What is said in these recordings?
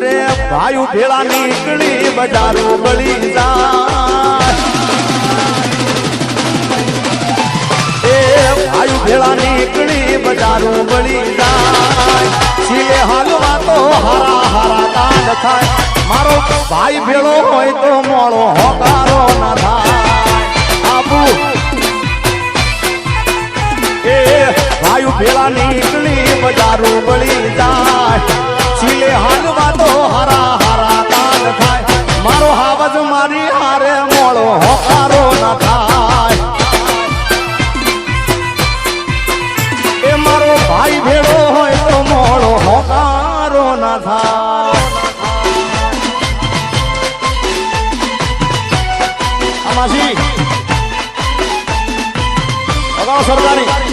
અરે ભાઈ ભેળા નીકળી બજારો બળી જાય એ ભાઈ ભેળા નીકળી બજારો બળી જાય સિલે હાલવા તો હારા હારા કાંડ થાય મારો ભાઈ ભેળો હોય તો મોળો હોકારો ના થાય આબુ એ ભાઈ ભેળા નીકળી બજારો બળી જાય સિલે હાલવા તો હારા હારા કાંડ થાય મારો હાવજ મારી હારે મોળો હોકારો ના થાય એ મારો ભાઈ ભેળો હોય તો મોળો હોકારો ના થાય આમાસી અગાઉ સરદારી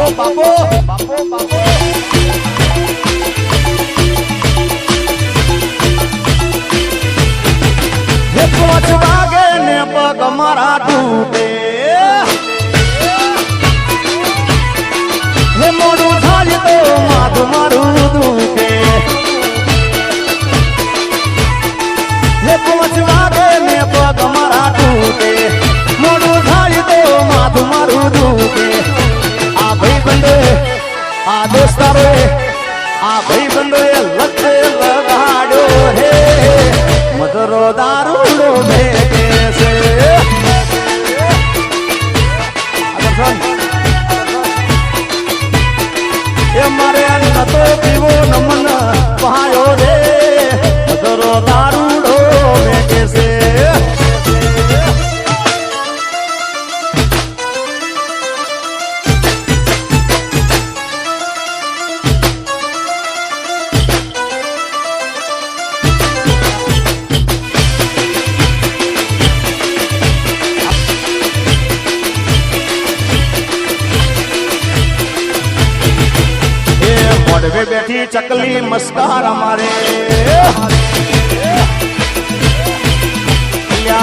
બાપો હે પાંચ વાગે ને પગ મારા તૂટે હે મોડું થાય તો માથું મારું દુખે હે પાંચ વાગે ને પગ મારા તૂટે મોડું થાય તો માથું મારું દુખે આ ભાઈ બંધો આ દોસ્તારો આ ભાઈ બંધો લત લગાડ્યો હે મધરો દારૂડો ભેગે છે એ મારે નતો પીવો નમન પાયો રે મધરો દારૂડો ભેગે છે મોઢવે બેઠી ચકલી મસ્કાર અમારે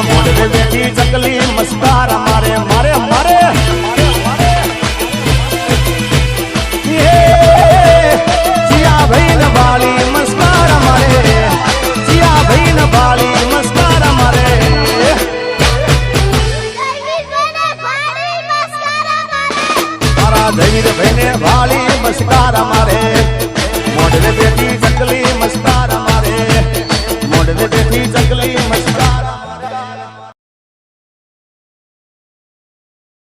મોઢવે બેઠી ચકલી મસ્કાર અમારે મારે મારે જીયા ભાઈ ને બાળી મસ્કાર અમારે જીયા ભાઈ ને બાળી મસ્કાર અમારે તારા જયવીર ભાઈ ને બાળી મસ્કાર અમારે મોઢવે